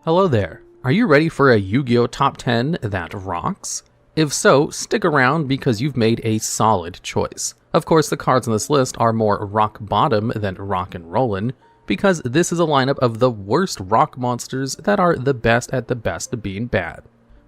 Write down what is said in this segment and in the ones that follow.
Hello there. Are you ready for a Yu-Gi-Oh! Top 10 that rocks? If so, stick around because you've made a solid choice. Of course, the cards on this list are more rock bottom than rock and rollin', because this is a lineup of the worst rock monsters that are the best at the best of being bad.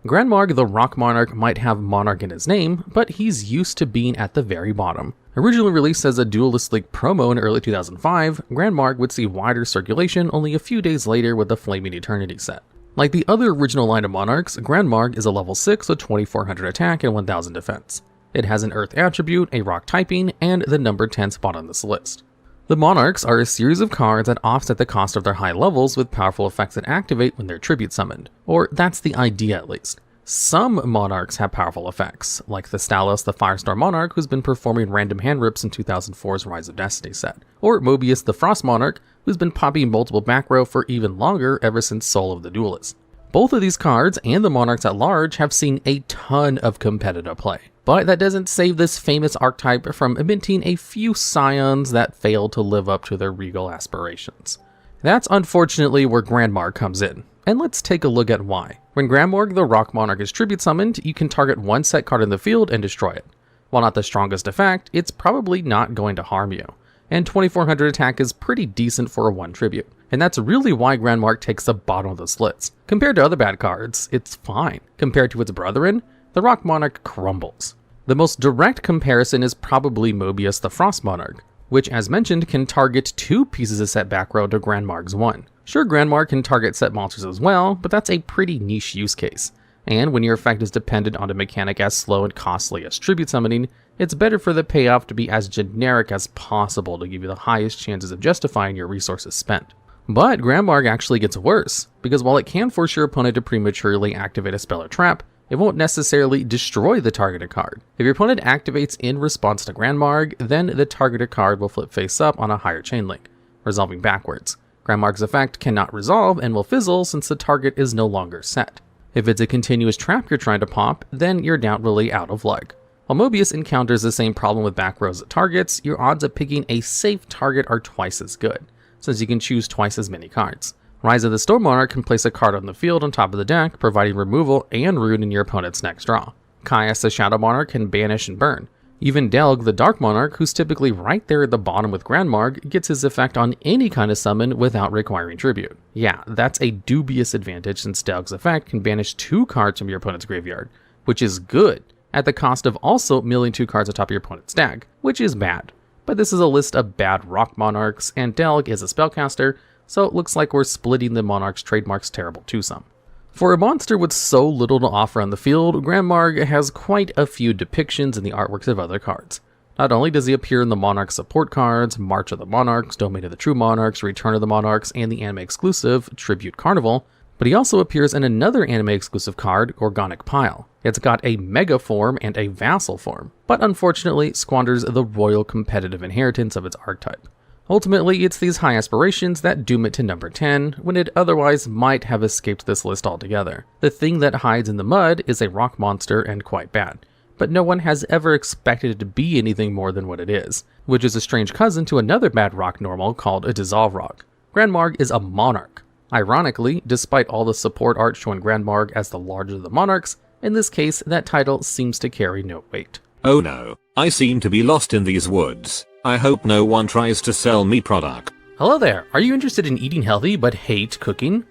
Granmarg the Rock Monarch might have Monarch in his name, but he's used to being at the very bottom. Originally released as a Duelist League promo in early 2005, Granmarg would see wider circulation only a few days later with the Flaming Eternity set. Like the other original line of Monarchs, Granmarg is a level 6 with 2400 attack and 1000 defense. It has an Earth attribute, a Rock typing, and the number 10 spot on this list. The Monarchs are a series of cards that offset the cost of their high levels with powerful effects that activate when they're tribute summoned, or that's the idea at least. Some Monarchs have powerful effects, like the Stalos the Firestar Monarch who's been performing random hand rips in 2004's Rise of Destiny set, or Mobius the Frost Monarch who's been popping multiple back row for even longer ever since Soul of the Duelist. Both of these cards and the Monarchs at large have seen a ton of competitive play, but that doesn't save this famous archetype from minting a few scions that failed to live up to their regal aspirations. That's unfortunately where Granmarg comes in, and let's take a look at why. When Granmarg the Rock Monarch is tribute summoned, you can target one set card in the field and destroy it. While not the strongest effect, it's probably not going to harm you, and 2400 attack is pretty decent for a 1 tribute. And that's really why Granmarg takes the bottom of the lists. Compared to other bad cards, it's fine. Compared to its brethren, the Rock Monarch crumbles. The most direct comparison is probably Mobius the Frost Monarch, which as mentioned can target 2 pieces of set back row to Granmarg's 1. Sure, Granmarg can target set monsters as well, but that's a pretty niche use case. And when your effect is dependent on a mechanic as slow and costly as tribute summoning, it's better for the payoff to be as generic as possible to give you the highest chances of justifying your resources spent. But Granmarg actually gets worse, because while it can force your opponent to prematurely activate a spell or trap, it won't necessarily destroy the targeted card. If your opponent activates in response to Granmarg, then the targeted card will flip face up on a higher chain link, resolving backwards. Granmarg's effect cannot resolve and will fizzle since the target is no longer set. If it's a continuous trap you're trying to pop, then you're doubtfully out of luck. While Mobius encounters the same problem with back rows at targets, your odds of picking a safe target are twice as good, since you can choose twice as many cards. Rise of the Storm Monarch can place a card on the field on top of the deck, providing removal and ruin in your opponent's next draw. Caius the Shadow Monarch can banish and burn. Even Delg the Dark Monarch, who's typically right there at the bottom with Granmarg, gets his effect on any kind of summon without requiring tribute. Yeah, that's a dubious advantage since Delg's effect can banish 2 cards from your opponent's graveyard, which is good, at the cost of also milling 2 cards atop your opponent's stack, which is bad. But this is a list of bad rock monarchs, and Delg is a spellcaster, so it looks like we're splitting the monarch's trademarks terrible twosome. For a monster with so little to offer on the field, Granmarg has quite a few depictions in the artworks of other cards. Not only does he appear in the Monarch support cards, March of the Monarchs, Domain of the True Monarchs, Return of the Monarchs, and the anime-exclusive Tribute Carnival, but he also appears in another anime-exclusive card, Organic Pile. It's got a Mega form and a Vassal form, but unfortunately squanders the royal competitive inheritance of its archetype. Ultimately, it's these high aspirations that doom it to number 10, when it otherwise might have escaped this list altogether. The thing that hides in the mud is a rock monster and quite bad, but no one has ever expected it to be anything more than what it is, which is a strange cousin to another bad rock normal called a Dissolve Rock. Granmarg is a monarch. Ironically, despite all the support art showing Granmarg as the largest of the monarchs, in this case that title seems to carry no weight. Oh no, I seem to be lost in these woods. I hope no one tries to sell me product. Hello there, are you interested in eating healthy but hate cooking?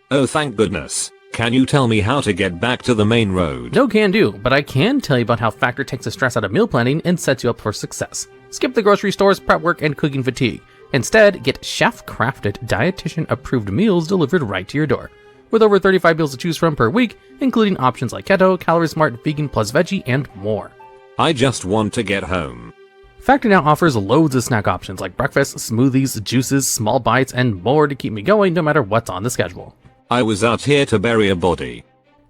Oh thank goodness. Can you tell me how to get back to the main road? No can do, but I can tell you about how Factor takes the stress out of meal planning and sets you up for success. Skip the grocery stores, prep work, and cooking fatigue. Instead, get chef-crafted, dietitian-approved meals delivered right to your door. With over 35 meals to choose from per week, including options like keto, calorie smart, vegan plus veggie, and more. I just want to get home. Factor now offers loads of snack options like breakfast, smoothies, juices, small bites, and more to keep me going no matter what's on the schedule. I was out here to bury a body.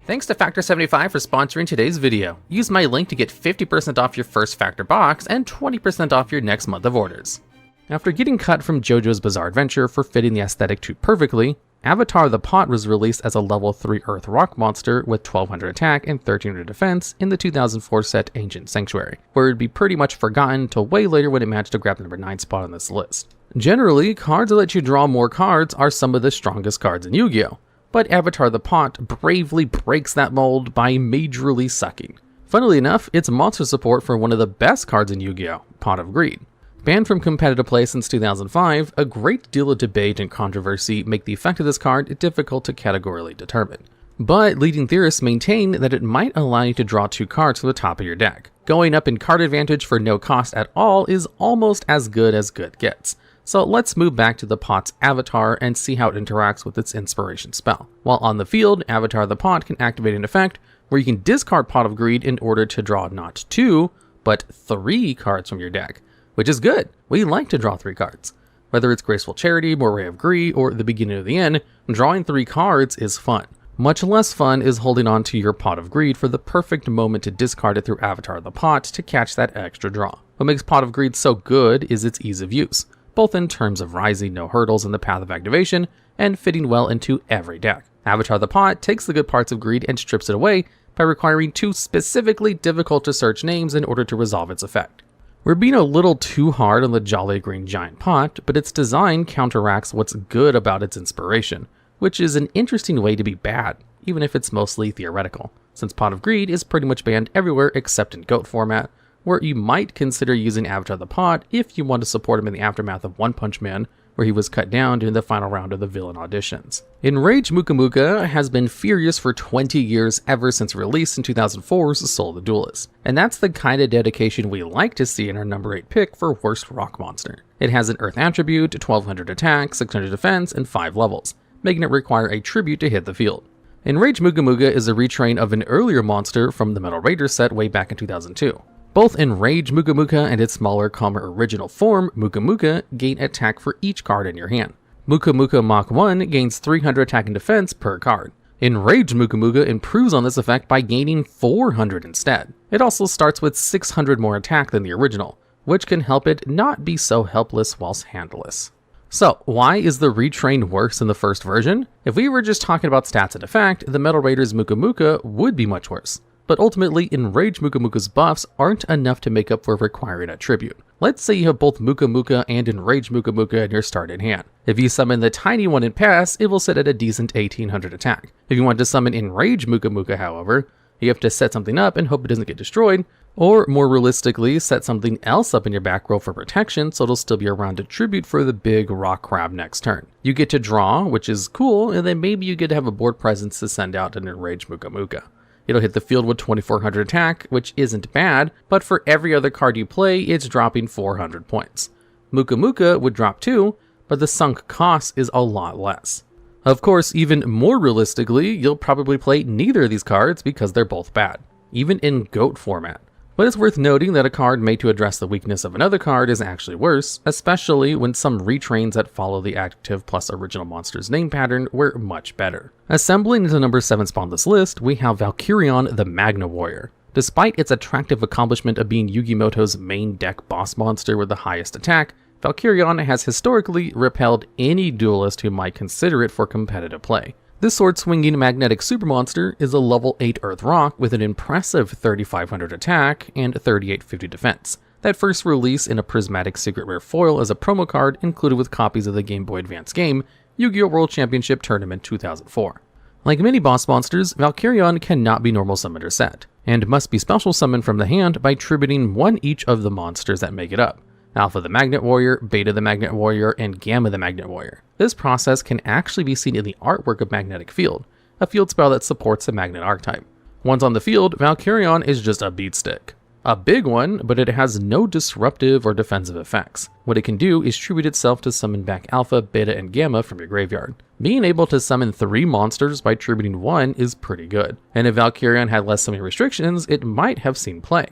Thanks to Factor75 for sponsoring today's video. Use my link to get 50% off your first Factor box and 20% off your next month of orders. After getting cut from JoJo's Bizarre Adventure for fitting the aesthetic too perfectly, Avatar the Pot was released as a level 3 Earth rock monster with 1200 attack and 1300 defense in the 2004 set Ancient Sanctuary, where it would be pretty much forgotten until way later when it managed to grab the number 9 spot on this list. Generally, cards that let you draw more cards are some of the strongest cards in Yu-Gi-Oh! but Avatar the Pot bravely breaks that mold by majorly sucking. Funnily enough, it's monster support for one of the best cards in Yu-Gi-Oh!, Pot of Greed. Banned from competitive play since 2005, a great deal of debate and controversy make the effect of this card difficult to categorically determine. But leading theorists maintain that it might allow you to draw 2 cards from the top of your deck. Going up in card advantage for no cost at all is almost as good gets. So let's move back to the Pot's Avatar and see how it interacts with its Inspiration spell. While on the field, Avatar the Pot can activate an effect where you can discard Pot of Greed in order to draw not 2, but 3 cards from your deck, which is good. We like to draw 3 cards. Whether it's Graceful Charity, Moai of Greed, or the beginning of the end, drawing 3 cards is fun. Much less fun is holding on to your Pot of Greed for the perfect moment to discard it through Avatar the Pot to catch that extra draw. What makes Pot of Greed so good is its ease of use, both in terms of rising no hurdles in the path of activation and fitting well into every deck. Avatar the Pot takes the good parts of Greed and strips it away by requiring 2 specifically difficult to search names in order to resolve its effect. We're being a little too hard on the Jolly Green Giant Pot, but its design counteracts what's good about its inspiration, which is an interesting way to be bad, even if it's mostly theoretical, since Pot of Greed is pretty much banned everywhere except in GOAT format, where you might consider using Avatar the Pot if you want to support him in the aftermath of One Punch Man, where he was cut down during the final round of the villain auditions. Enraged Muka has been furious for 20 years ever since release in 2004's Soul of the Duelist, and that's the kind of dedication we like to see in our number 8 pick for Worst Rock Monster. It has an Earth attribute, 1200 attack, 600 defense, and 5 levels, making it require a tribute to hit the field. Enraged Muka is a retrain of an earlier monster from the Metal Raiders set way back in 2002. Both Enraged Muka and its smaller, calmer original form, Muka, gain attack for each card in your hand. Muka Mach 1 gains 300 attack and defense per card. Enraged Muka improves on this effect by gaining 400 instead. It also starts with 600 more attack than the original, which can help it not be so helpless whilst handless. So, why is the retrain worse than the first version? If we were just talking about stats and effect, the Metal Raiders Muka would be much worse. But ultimately, Enraged Muka's buffs aren't enough to make up for requiring a tribute. Let's say you have both Muka and Enraged Muka in your starting hand. If you summon the tiny one in pass, it will sit at a decent 1800 attack. If you want to summon Enraged Muka, however, you have to set something up and hope it doesn't get destroyed, or more realistically, set something else up in your back row for protection so it'll still be around to tribute for the big rock crab next turn. You get to draw, which is cool, and then maybe you get to have a board presence to send out an Enraged Muka. It'll hit the field with 2400 attack, which isn't bad, but for every other card you play, it's dropping 400 points. Muka would drop too, but the sunk cost is a lot less. Of course, even more realistically, you'll probably play neither of these cards because they're both bad, even in GOAT format. But it's worth noting that a card made to address the weakness of another card is actually worse, especially when some retrains that follow the active plus original monster's name pattern were much better. Assembling into number 7 spot on this list, we have Valkyrion the Magna Warrior. Despite its attractive accomplishment of being Yu-Gi-Moto's main deck boss monster with the highest attack, Valkyrion has historically repelled any duelist who might consider it for competitive play. This sword-swinging magnetic super monster is a level 8 Earth Rock with an impressive 3500 attack and 3850 defense. That first release in a prismatic secret rare foil as a promo card included with copies of the Game Boy Advance game, Yu-Gi-Oh! World Championship Tournament 2004. Like many boss monsters, Valkyrion cannot be normal summoned or set, and must be special summoned from the hand by tributing one each of the monsters that make it up. Alpha the Magnet Warrior, Beta the Magnet Warrior, and Gamma the Magnet Warrior. This process can actually be seen in the artwork of Magnetic Field, a field spell that supports the Magnet archetype. Once on the field, Valkyrion is just a beat stick. A big one, but it has no disruptive or defensive effects. What it can do is tribute itself to summon back Alpha, Beta, and Gamma from your graveyard. Being able to summon 3 monsters by tributing 1 is pretty good, and if Valkyrion had less summoning restrictions, it might have seen play.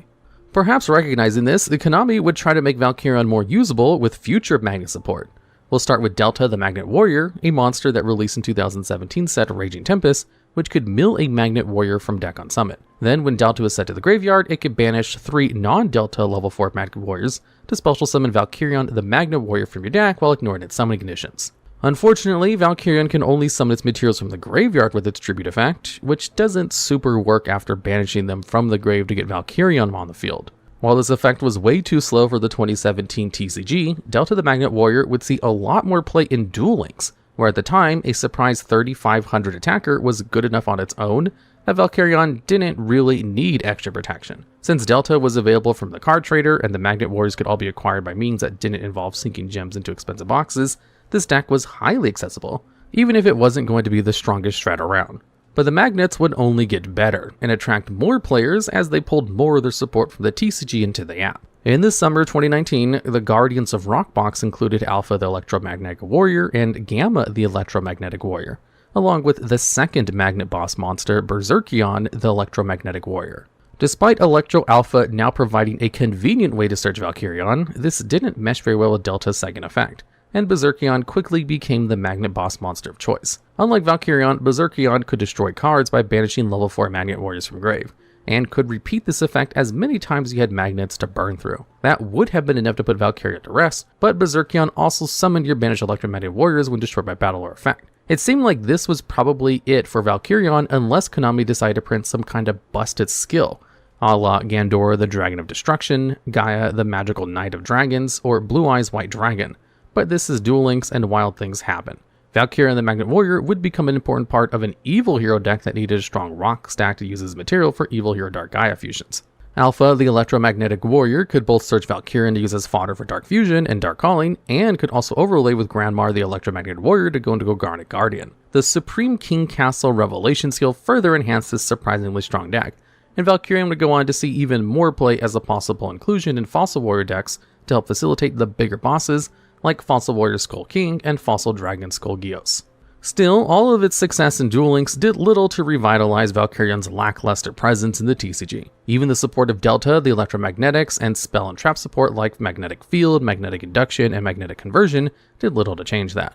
Perhaps recognizing this, the Konami would try to make Valkyrion more usable with future Magnet support. We'll start with Delta the Magnet Warrior, a monster that released in 2017 set Raging Tempest, which could mill a Magnet Warrior from deck on summit. Then when Delta is set to the graveyard, it could banish 3 non-Delta level 4 Magnet Warriors to special summon Valkyrion the Magnet Warrior from your deck while ignoring its summoning conditions. Unfortunately, Valkyrion can only summon its materials from the graveyard with its tribute effect, which doesn't super work after banishing them from the grave to get Valkyrion on the field. While this effect was way too slow for the 2017 TCG, Delta the Magnet Warrior would see a lot more play in Duel Links, where at the time, a surprise 3500 attacker was good enough on its own that Valkyrion didn't really need extra protection. Since Delta was available from the card trader and the Magnet Warriors could all be acquired by means that didn't involve sinking gems into expensive boxes, this deck was highly accessible, even if it wasn't going to be the strongest strat around. But the Magnets would only get better and attract more players as they pulled more of their support from the TCG into the app. In the summer 2019, the Guardians of Rockbox included Alpha the Electromagnetic Warrior and Gamma the Electromagnetic Warrior, along with the second Magnet boss monster, Berserkion the Electromagnetic Warrior. Despite Electro Alpha now providing a convenient way to search Valkyrion, this didn't mesh very well with Delta's second effect, and Berserkion quickly became the Magnet boss monster of choice. Unlike Valkyrion, Berserkion could destroy cards by banishing level 4 Magnet Warriors from grave, and could repeat this effect as many times as you had magnets to burn through. That would have been enough to put Valkyrion to rest, but Berserkion also summoned your banished Electromagnetic Warriors when destroyed by battle or effect. It seemed like this was probably it for Valkyrion unless Konami decided to print some kind of busted skill, a la Gandora the Dragon of Destruction, Gaia the Magical Knight of Dragons, or Blue Eyes White Dragon. But this is Duel Links and wild things happen. Valkyrion the Magnet Warrior would become an important part of an Evil Hero deck that needed a strong rock stack to use as material for Evil Hero Dark Gaia fusions. Alpha the Electromagnetic Warrior could both search Valkyrion to use as fodder for Dark Fusion and Dark Calling, and could also overlay with Granmarg the Electromagnetic Warrior to go into Garnet Guardian. The Supreme King Castle Revelation skill further enhanced this surprisingly strong deck, and Valkyrion would go on to see even more play as a possible inclusion in Fossil Warrior decks to help facilitate the bigger bosses, like Fossil Warrior Skull King and Fossil Dragon Skull Gios. Still, all of its success in Duel Links did little to revitalize Valkyrion's lackluster presence in the TCG. Even the support of Delta, the Electromagnetics, and spell and trap support like Magnetic Field, Magnetic Induction, and Magnetic Conversion did little to change that.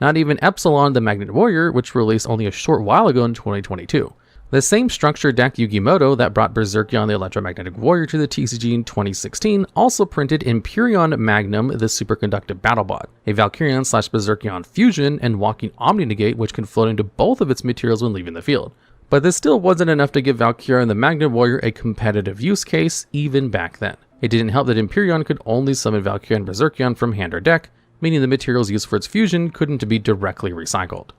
Not even Epsilon the Magnet Warrior, which released only a short while ago in 2022. The same structure deck Yugimoto that brought Berserkion the Electromagnetic Warrior to the TCG in 2016 also printed Empyreon Magnum the Superconductive Battlebot, a Valkyrion/Berserkion fusion, and Walking Omni-Negate which can float into both of its materials when leaving the field. But this still wasn't enough to give Valkyrion the Magnet Warrior a competitive use case even back then. It didn't help that Empyreon could only summon Valkyrion and Berserkion from hand or deck, meaning the materials used for its fusion couldn't be directly recycled.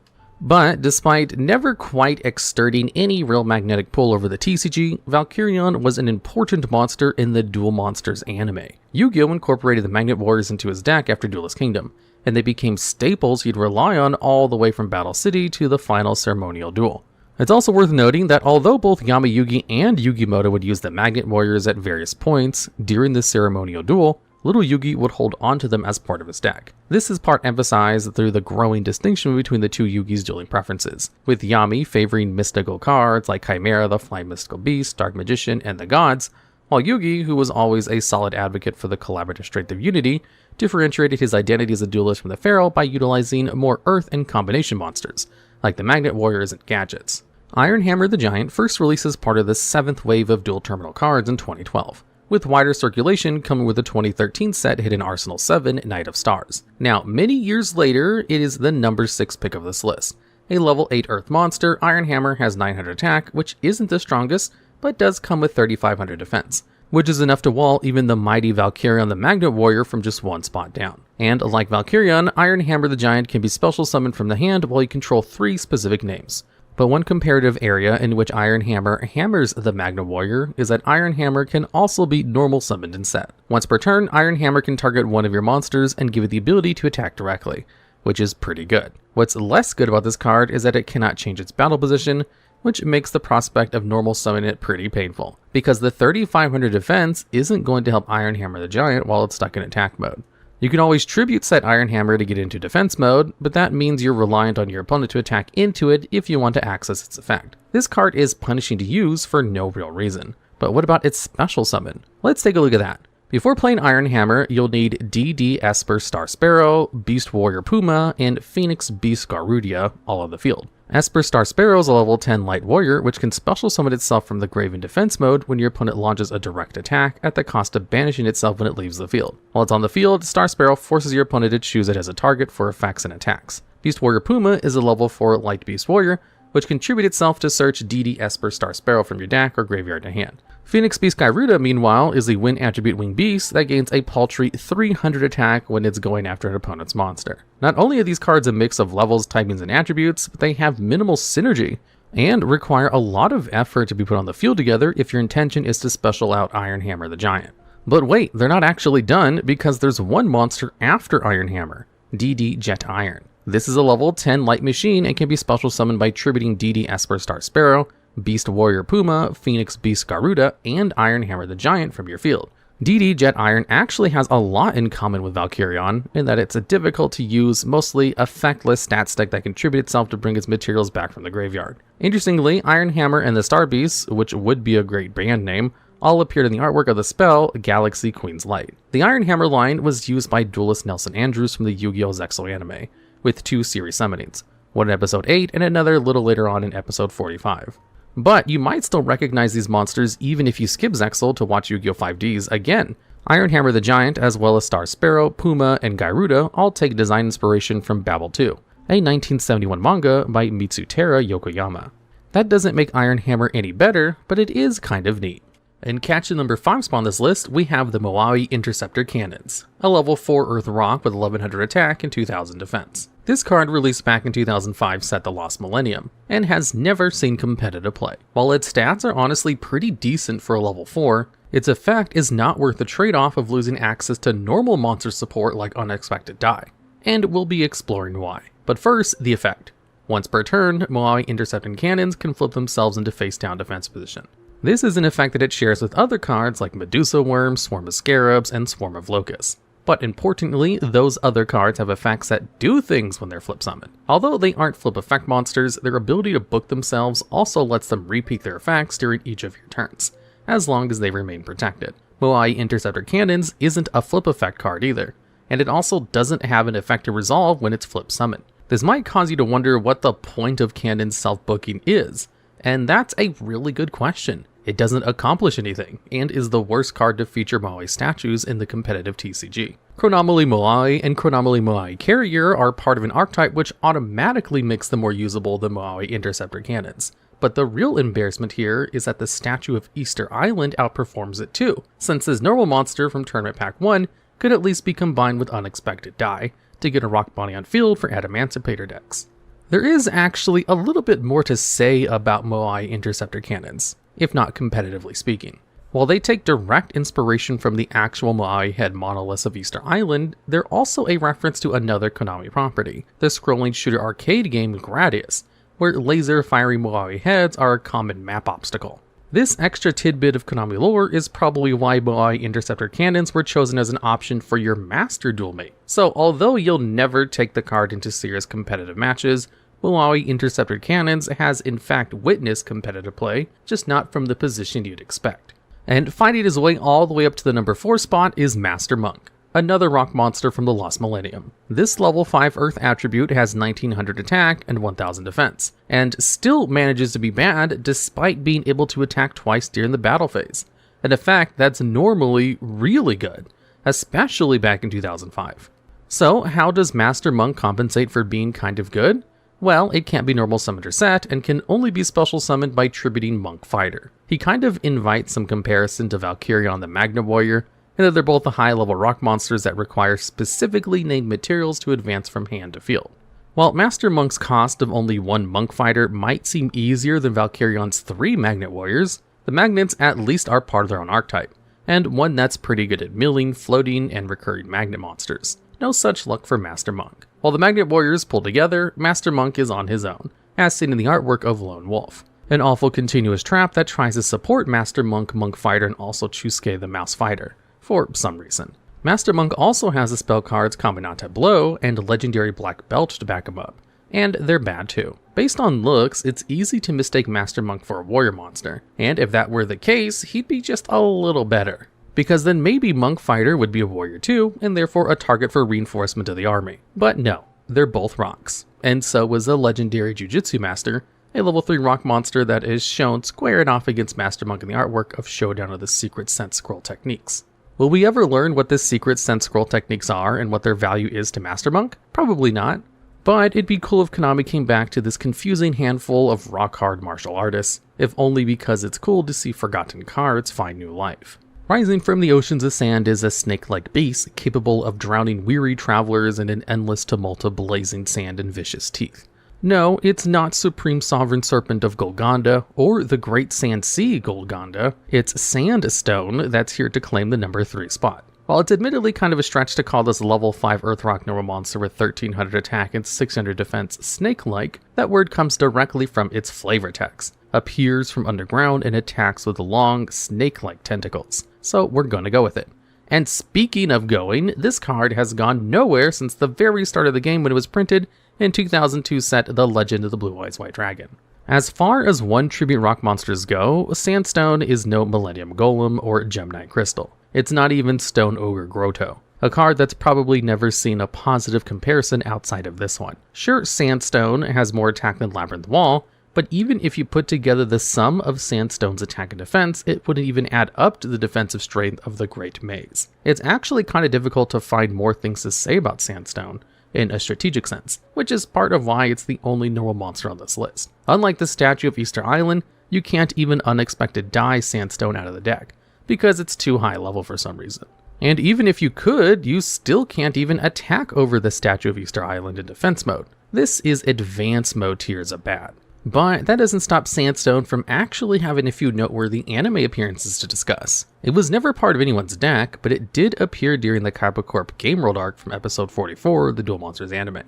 But despite never quite exerting any real magnetic pull over the TCG, Valkyrion was an important monster in the Duel Monsters anime. Yu-Gi-Oh! Incorporated the Magnet Warriors into his deck after Duelist Kingdom, and they became staples he'd rely on all the way from Battle City to the final ceremonial duel. It's also worth noting that although both Yamayugi and Yugimoto would use the Magnet Warriors at various points during the ceremonial duel, Little Yugi would hold onto them as part of his deck. This is part emphasized through the growing distinction between the two Yugi's dueling preferences, with Yami favoring mystical cards like Chimera, the Flying Mystical Beast, Dark Magician, and the Gods, while Yugi, who was always a solid advocate for the collaborative strength of Unity, differentiated his identity as a duelist from the Pharaoh by utilizing more Earth and combination monsters, like the Magnet Warriors and Gadgets. Ironhammer the Giant first released as part of the 7th wave of dual terminal cards in 2012. With wider circulation coming with the 2013 set Hidden Arsenal 7 Knight of Stars. Now, many years later, it is the number 6 pick of this list. A level 8 Earth monster, Ironhammer has 900 attack, which isn't the strongest, but does come with 3500 defense, which is enough to wall even the mighty Valkyrion the Magnet Warrior from just one spot down. And like Valkyrion, Ironhammer the Giant can be special summoned from the hand while you control 3 specific names. But one comparative area in which Ironhammer hammers the Magna Warrior is that Ironhammer can also be normal summoned instead. Once per turn, Ironhammer can target one of your monsters and give it the ability to attack directly, which is pretty good. What's less good about this card is that it cannot change its battle position, which makes the prospect of normal summoning it pretty painful, because the 3500 defense isn't going to help Ironhammer the Giant while it's stuck in attack mode. You can always tribute set Ironhammer to get into defense mode, but that means you're reliant on your opponent to attack into it if you want to access its effect. This card is punishing to use for no real reason. But what about its special summon? Let's take a look at that. Before playing Ironhammer, you'll need DD Esper Star Sparrow, Beast Warrior Puma, and Phoenix Beast Garudia all on the field. Esper Star Sparrow is a level 10 light warrior which can special summon itself from the grave in defense mode when your opponent launches a direct attack at the cost of banishing itself when it leaves the field. While it's on the field, Star Sparrow forces your opponent to choose it as a target for effects and attacks. Beast Warrior Puma is a level 4 light beast warrior which can attribute itself to search DD Esper Star Sparrow from your deck or graveyard to hand. Phoenix Beast Garuda, meanwhile, is a win attribute winged beast that gains a paltry 300 attack when it's going after an opponent's monster. Not only are these cards a mix of levels, typings, and attributes, but they have minimal synergy and require a lot of effort to be put on the field together if your intention is to special out Ironhammer the Giant. But wait, they're not actually done, because there's one monster after Ironhammer, DD Jet Iron. This is a level 10 light machine and can be special summoned by attributing DD Esper Star Sparrow, Beast Warrior Puma, Phoenix Beast Garuda, and Ironhammer the Giant from your field. DD Jet Iron actually has a lot in common with Valkyrion, in that it's a difficult to use, mostly effectless stat stick that can attribute itself to bring its materials back from the graveyard. Interestingly, Ironhammer and the Star Beast, which would be a great band name, all appeared in the artwork of the spell Galaxy Queen's Light. The Ironhammer line was used by duelist Nelson Andrews from the Yu-Gi-Oh! Zexal anime, with 2 series summonings, one in episode 8 and another a little later on in episode 45. But you might still recognize these monsters even if you skip Zexal to watch Yu-Gi-Oh! 5Ds again. Ironhammer the Giant, as well as Star Sparrow, Puma, and Garuda all take design inspiration from Babel 2, a 1971 manga by Mitsutera Yokoyama. That doesn't make Ironhammer any better, but it is kind of neat. In catch the number 5 spot on this list, we have the Moai Interceptor Cannons, a level 4 Earth Rock with 1100 attack and 2000 defense. This card released back in 2005 set the Lost Millennium, and has never seen competitive play. While its stats are honestly pretty decent for a level 4, its effect is not worth the trade-off of losing access to normal monster support like Unexpected Die, and we'll be exploring why. But first, the effect. Once per turn, Moai Intercepting Cannons can flip themselves into face-down defense position. This is an effect that it shares with other cards like Medusa Worm, Swarm of Scarabs, and Swarm of Locusts. But importantly, those other cards have effects that do things when they're flip summoned. Although they aren't flip effect monsters, their ability to book themselves also lets them repeat their effects during each of your turns, as long as they remain protected. Moai Interceptor Cannons isn't a flip effect card either, and it also doesn't have an effect to resolve when it's flip summoned. This might cause you to wonder what the point of Cannon's self-booking is, and that's a really good question. It doesn't accomplish anything, and is the worst card to feature Moai statues in the competitive TCG. Chronomaly Moai and Chronomaly Moai Carrier are part of an archetype which automatically makes them more usable than Moai Interceptor Cannons. But the real embarrassment here is that the statue of Easter Island outperforms it too, since this normal monster from Tournament Pack 1 could at least be combined with Unexpected Die to get a Rock Body on field for Adamancipator decks. There is actually a little bit more to say about Moai Interceptor Cannons, if not competitively speaking. While they take direct inspiration from the actual Moai head monoliths of Easter Island, they're also a reference to another Konami property, the scrolling shooter arcade game Gradius, where laser fiery Moai heads are a common map obstacle. This extra tidbit of Konami lore is probably why Moai Interceptor Cannons were chosen as an option for your Master Duel mate. So although you'll never take the card into serious competitive matches, Moai Interceptor Cannons has in fact witnessed competitive play, just not from the position you'd expect. And fighting his way all the way up to the number 4 spot is Master Monk, another rock monster from the Lost Millennium. This level 5 Earth attribute has 1900 attack and 1000 defense, and still manages to be bad despite being able to attack twice during the battle phase, an effect that's normally really good, especially back in 2005. So how does Master Monk compensate for being kind of good? Well, it can't be normal summoned or set, and can only be special summoned by tributing Monk Fighter. He kind of invites some comparison to Valkyrion the Magna Warrior, in that they're both the high-level rock monsters that require specifically named materials to advance from hand to field. While Master Monk's cost of only 1 Monk Fighter might seem easier than Valkyrion's 3 Magnet Warriors, the Magnets at least are part of their own archetype, and one that's pretty good at milling, floating, and recurring Magnet monsters. No such luck for Master Monk. While the Magnet Warriors pull together, Master Monk is on his own, as seen in the artwork of Lone Wolf, an awful continuous trap that tries to support Master Monk, Monk Fighter, and also Chusuke the Mouse Fighter, for some reason. Master Monk also has the spell cards Combinante Blow and Legendary Black Belt to back him up, and they're bad too. Based on looks, it's easy to mistake Master Monk for a warrior monster, and if that were the case, he'd be just a little better, because then maybe Monk Fighter would be a warrior too, and therefore a target for reinforcement of the army. But no, they're both rocks, and so is a legendary Jujutsu Master, a level 3 rock monster that is shown squaring off against Master Monk in the artwork of Showdown of the Secret Sense Scroll Techniques. Will we ever learn what the Secret Sense Scroll Techniques are and what their value is to Master Monk? Probably not. But it'd be cool if Konami came back to this confusing handful of rock-hard martial artists, if only because it's cool to see forgotten cards find new life. Rising from the oceans of sand is a snake-like beast capable of drowning weary travelers in an endless tumult of blazing sand and vicious teeth. No, it's not Supreme Sovereign Serpent of Golconda or the Great Sand Sea Golconda, it's Sandstone that's here to claim the number 3 spot. While it's admittedly kind of a stretch to call this level 5 Earthrock normal monster with 1300 attack and 600 defense snake-like, that word comes directly from its flavor text. Appears from underground and attacks with long, snake-like tentacles. So we're gonna go with it. And speaking of going, this card has gone nowhere since the very start of the game when it was printed in 2002 set The Legend of the Blue Eyes White Dragon. As far as one tribute rock monsters go, Sandstone is no Millennium Golem or Gemini Crystal. It's not even Stone Ogre Grotto, a card that's probably never seen a positive comparison outside of this one. Sure, Sandstone has more attack than Labyrinth Wall, but even if you put together the sum of Sandstone's attack and defense, it wouldn't even add up to the defensive strength of the Great Maze. It's actually kind of difficult to find more things to say about Sandstone in a strategic sense, which is part of why it's the only normal monster on this list. Unlike the Statue of Easter Island, you can't even unexpected die Sandstone out of the deck, because it's too high level for some reason. And even if you could, you still can't even attack over the Statue of Easter Island in defense mode. This is advanced mode tiers of bad. But that doesn't stop Sandstone from actually having a few noteworthy anime appearances to discuss. It was never part of anyone's deck, but it did appear during the Capricorp Game World arc from episode 44, the Duel Monsters anime,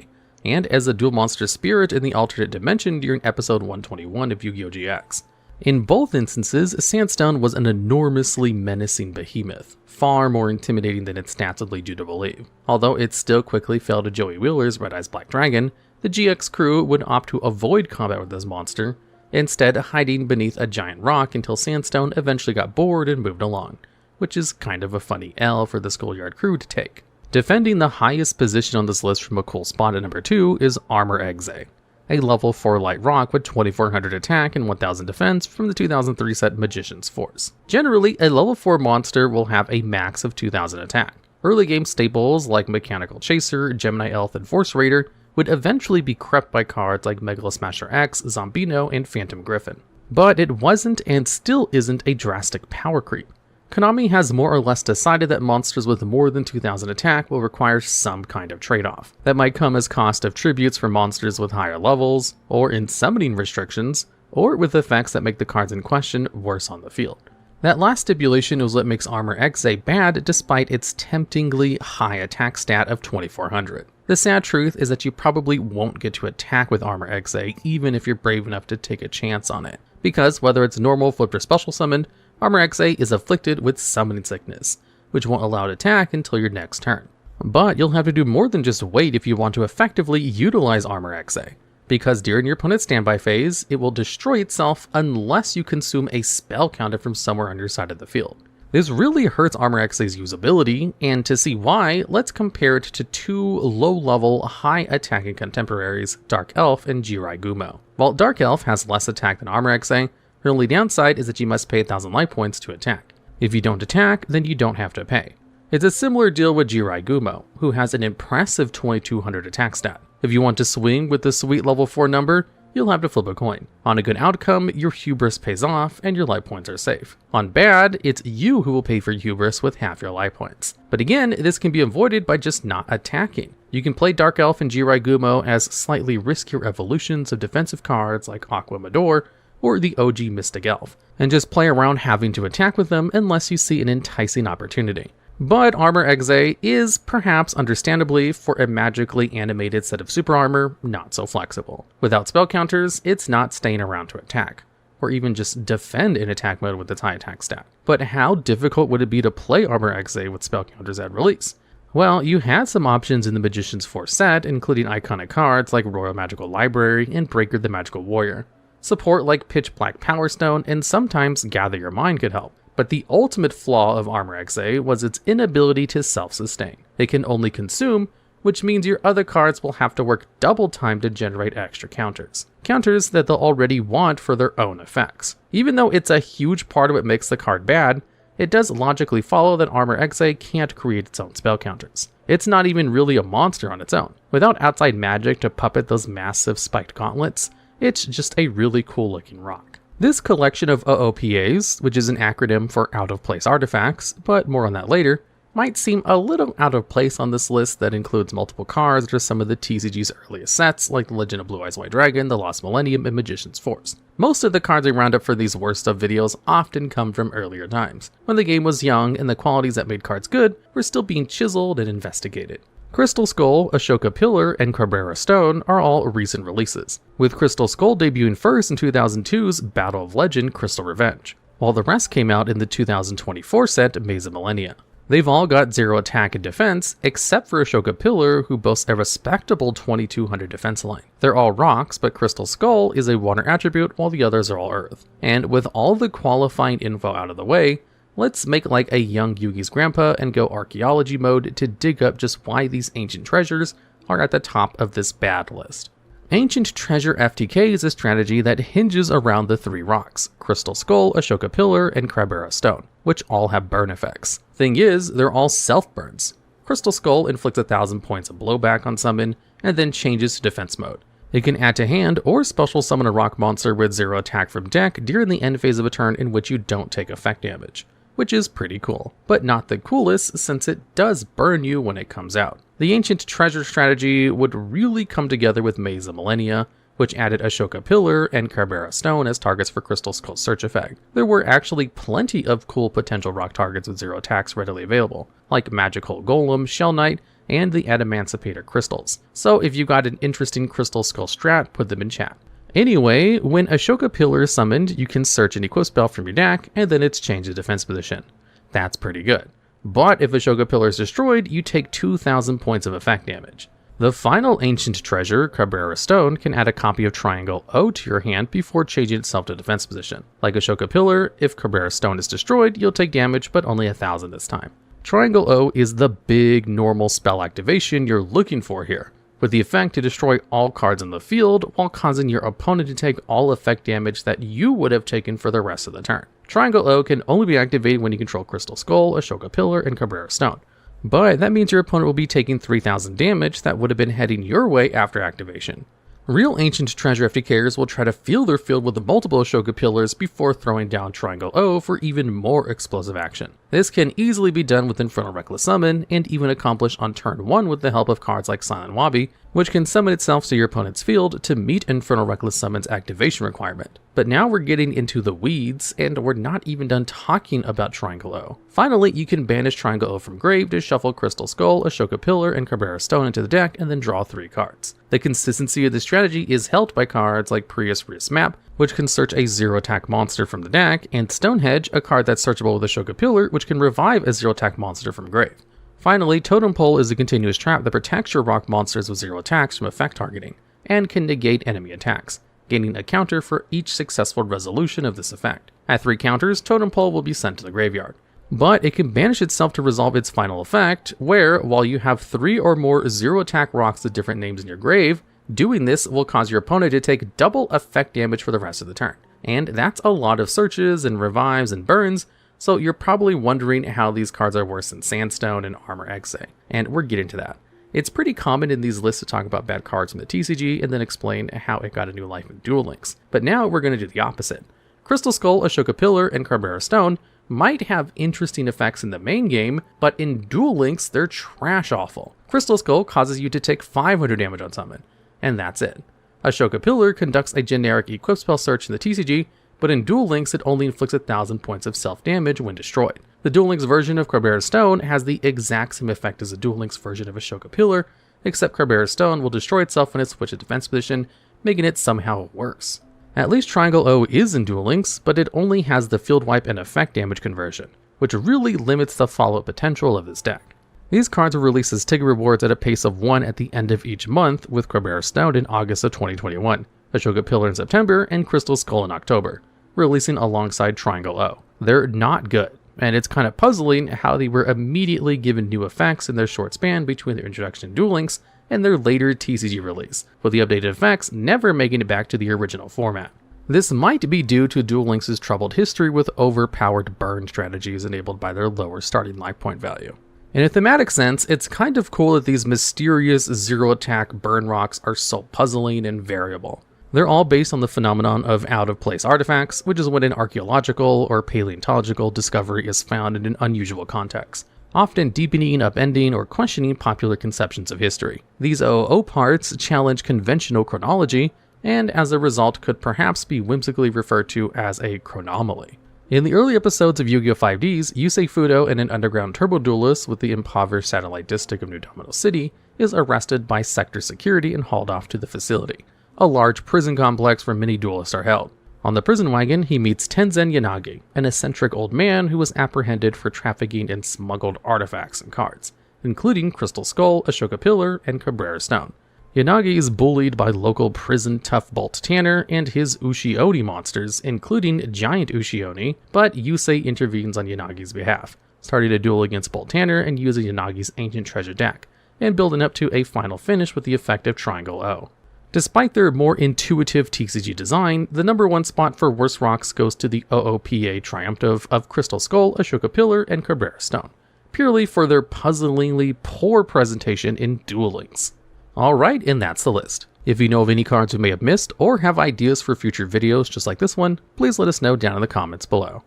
and as a Duel Monster spirit in the alternate dimension during episode 121 of Yu-Gi-Oh! GX. In both instances, Sandstone was an enormously menacing behemoth, far more intimidating than its stats would lead you to believe. Although it still quickly fell to Joey Wheeler's Red Eyes Black Dragon, the GX crew would opt to avoid combat with this monster, instead hiding beneath a giant rock until Sandstone eventually got bored and moved along, which is kind of a funny L for the Schoolyard crew to take. Defending the highest position on this list from a cool spot at number 2 is Armor Exe, a level 4 light rock with 2400 attack and 1000 defense from the 2003 set Magician's Force. Generally, a level 4 monster will have a max of 2000 attack. Early game staples like Mechanical Chaser, Gemini Elf, and Force Raider would eventually be crept by cards like Megalo Smasher X, Zombino, and Phantom Griffin. But it wasn't and still isn't a drastic power creep. Konami has more or less decided that monsters with more than 2000 attack will require some kind of trade-off. That might come as cost of tributes for monsters with higher levels, or in summoning restrictions, or with effects that make the cards in question worse on the field. That last stipulation is what makes Armor Exe bad despite its temptingly high attack stat of 2400. The sad truth is that you probably won't get to attack with Armor Exe even if you're brave enough to take a chance on it, because whether it's normal, flipped, or special summoned, Armor Exe is afflicted with summoning sickness, which won't allow it to attack until your next turn. But you'll have to do more than just wait if you want to effectively utilize Armor Exe, because during your opponent's standby phase, it will destroy itself unless you consume a spell counter from somewhere on your side of the field. This really hurts Armor Exe's usability, and to see why, let's compare it to two low-level, high-attacking contemporaries, Dark Elf and Jirai Gumo. While Dark Elf has less attack than Armor Exe, her only downside is that you must pay 1000 life points to attack. If you don't attack, then you don't have to pay. It's a similar deal with Jirai Gumo, who has an impressive 2200 attack stat. If you want to swing with the sweet level 4 number, you'll have to flip a coin. On a good outcome, your hubris pays off and your life points are safe. On bad, it's you who will pay for hubris with half your life points. But again, this can be avoided by just not attacking. You can play Dark Elf and Jirai Gumo as slightly riskier evolutions of defensive cards like Aqua Mador or the OG Mystic Elf, and just play around having to attack with them unless you see an enticing opportunity. But Armor Exe is, perhaps understandably, for a magically animated set of super armor, not so flexible. Without spell counters, it's not staying around to attack, or even just defend in attack mode with its high attack stat. But how difficult would it be to play Armor Exe with spell counters at release? Well, you had some options in the Magician's Force set, including iconic cards like Royal Magical Library and Breaker the Magical Warrior. Support like Pitch Black Power Stone and sometimes Gather Your Mind could help. But the ultimate flaw of Armor Exe was its inability to self-sustain. It can only consume, which means your other cards will have to work double time to generate extra counters. Counters that they'll already want for their own effects. Even though it's a huge part of what makes the card bad, it does logically follow that Armor Exe can't create its own spell counters. It's not even really a monster on its own. Without outside magic to puppet those massive spiked gauntlets, it's just a really cool looking rock. This collection of OOPAs, which is an acronym for out of place artifacts, but more on that later, might seem a little out of place on this list that includes multiple cards that are some of the TCG's earliest sets, like the Legend of Blue Eyes White Dragon, the Lost Millennium, and Magician's Force. Most of the cards I round up for these worst of videos often come from earlier times, when the game was young and the qualities that made cards good were still being chiseled and investigated. Crystal Skull, Ashoka Pillar, and Cabrera Stone are all recent releases, with Crystal Skull debuting first in 2002's Battle of Legend Crystal Revenge, while the rest came out in the 2024 set Maze of Millennia. They've all got 0 attack and defense, except for Ashoka Pillar, who boasts a respectable 2200 defense line. They're all rocks, but Crystal Skull is a water attribute while the others are all earth. And with all the qualifying info out of the way, let's make like a young Yugi's grandpa and go archaeology mode to dig up just why these ancient treasures are at the top of this bad list. Ancient Treasure FTK is a strategy that hinges around the 3 rocks, Crystal Skull, Ashoka Pillar, and Cabrera Stone, which all have burn effects. Thing is, they're all self-burns. Crystal Skull inflicts 1000 points of blowback on summon, and then changes to defense mode. It can add to hand or special summon a rock monster with 0 attack from deck during the end phase of a turn in which you don't take effect damage, which is pretty cool, but not the coolest since it does burn you when it comes out. The Ancient Treasure strategy would really come together with Maze of Millennia, which added Ashoka Pillar and Cabrera Stone as targets for Crystal Skull's search effect. There were actually plenty of cool potential rock targets with 0 attacks readily available, like Magical Golem, Shell Knight, and the Adamancipator crystals. So if you got an interesting Crystal Skull strat, put them in chat. Anyway, when Ashoka Pillar is summoned, you can search an equip spell from your deck, and then it's changed to defense position. That's pretty good. But if Ashoka Pillar is destroyed, you take 2000 points of effect damage. The final Ancient Treasure, Cabrera Stone, can add a copy of Triangle O to your hand before changing itself to defense position. Like Ashoka Pillar, if Cabrera Stone is destroyed, you'll take damage, but only 1000 this time. Triangle O is the big normal spell activation you're looking for here, with the effect to destroy all cards in the field while causing your opponent to take all effect damage that you would have taken for the rest of the turn. Triangle O can only be activated when you control Crystal Skull, Ashoka Pillar, and Cabrera Stone. But that means your opponent will be taking 3000 damage that would have been heading your way after activation. Real Ancient Treasure FTKers will try to fill their field with the multiple Ashoka Pillars before throwing down Triangle O for even more explosive action. This can easily be done with Infernal Reckless Summon, and even accomplished on turn 1 with the help of cards like Silent Wabi, which can summon itself to your opponent's field to meet Infernal Reckless Summon's activation requirement. But now we're getting into the weeds, and we're not even done talking about Triangle O. Finally, you can banish Triangle O from grave to shuffle Crystal Skull, Ashoka Pillar, and Cabrera Stone into the deck and then draw 3 cards. The consistency of this strategy is helped by cards like Prius Map, which can search a 0 attack monster from the deck, and Stonehenge, a card that's searchable with Ashoka Pillar, which can revive a 0 attack monster from grave. Finally, Totem Pole is a continuous trap that protects your rock monsters with 0 attacks from effect targeting, and can negate enemy attacks, gaining a counter for each successful resolution of this effect. At 3 counters, Totem Pole will be sent to the graveyard. But it can banish itself to resolve its final effect, where, while you have 3 or more 0 attack rocks with different names in your grave, doing this will cause your opponent to take double effect damage for the rest of the turn. And that's a lot of searches and revives and burns, so you're probably wondering how these cards are worse than Sandstone and Armor Exe, and we're getting to that. It's pretty common in these lists to talk about bad cards from the TCG and then explain how it got a new life in Duel Links. But now we're going to do the opposite. Crystal Skull, Ashoka Pillar, and Cabrera Stone might have interesting effects in the main game, but in Duel Links they're trash awful. Crystal Skull causes you to take 500 damage on summon, and that's it. Ashoka Pillar conducts a generic equip spell search in the TCG, but in Duel Links it only inflicts 1000 points of self-damage when destroyed. The Duel Links version of Cabrera Stone has the exact same effect as the Duel Links version of Ashoka Pillar, except Cabrera Stone will destroy itself when it switches defense position, making it somehow worse. At least Triangle O is in Duel Links, but it only has the field wipe and effect damage conversion, which really limits the follow-up potential of this deck. These cards were released as ticket rewards at a pace of 1 at the end of each month, with Cabrera Stone in August of 2021, Ashoka Pillar in September, and Crystal Skull in October, releasing alongside Triangle O. They're not good, and it's kind of puzzling how they were immediately given new effects in their short span between their introduction in Duel Links and their later TCG release, with the updated effects never making it back to the original format. This might be due to Duel Links' troubled history with overpowered burn strategies enabled by their lower starting life point value. In a thematic sense, it's kind of cool that these mysterious zero-attack burn rocks are so puzzling and variable. They're all based on the phenomenon of out-of-place artifacts, which is when an archaeological or paleontological discovery is found in an unusual context, often deepening, upending, or questioning popular conceptions of history. These OO parts challenge conventional chronology, and as a result could perhaps be whimsically referred to as a chronomaly. In the early episodes of Yu-Gi-Oh! 5Ds, Yusei Fudo, and an underground turbo duelist with the impoverished satellite district of New Domino City, is arrested by sector security and hauled off to the facility, a large prison complex where many duelists are held. On the prison wagon, he meets Tenzen Yanagi, an eccentric old man who was apprehended for trafficking in smuggled artifacts and cards, including Crystal Skull, Ashoka Pillar, and Cabrera Stone. Yanagi is bullied by local prison tough Bolt Tanner and his Ushioni monsters, including Giant Ushioni, but Yusei intervenes on Yanagi's behalf, starting a duel against Bolt Tanner and using Yanagi's ancient treasure deck, and building up to a final finish with the effective Triangle O. Despite their more intuitive TCG design, the number one spot for worst rocks goes to the OOPA Triumptive of Crystal Skull, Ashoka Pillar, and Cabrera Stone, purely for their puzzlingly poor presentation in Duel Links. Alright, and that's the list. If you know of any cards we may have missed, or have ideas for future videos just like this one, please let us know down in the comments below.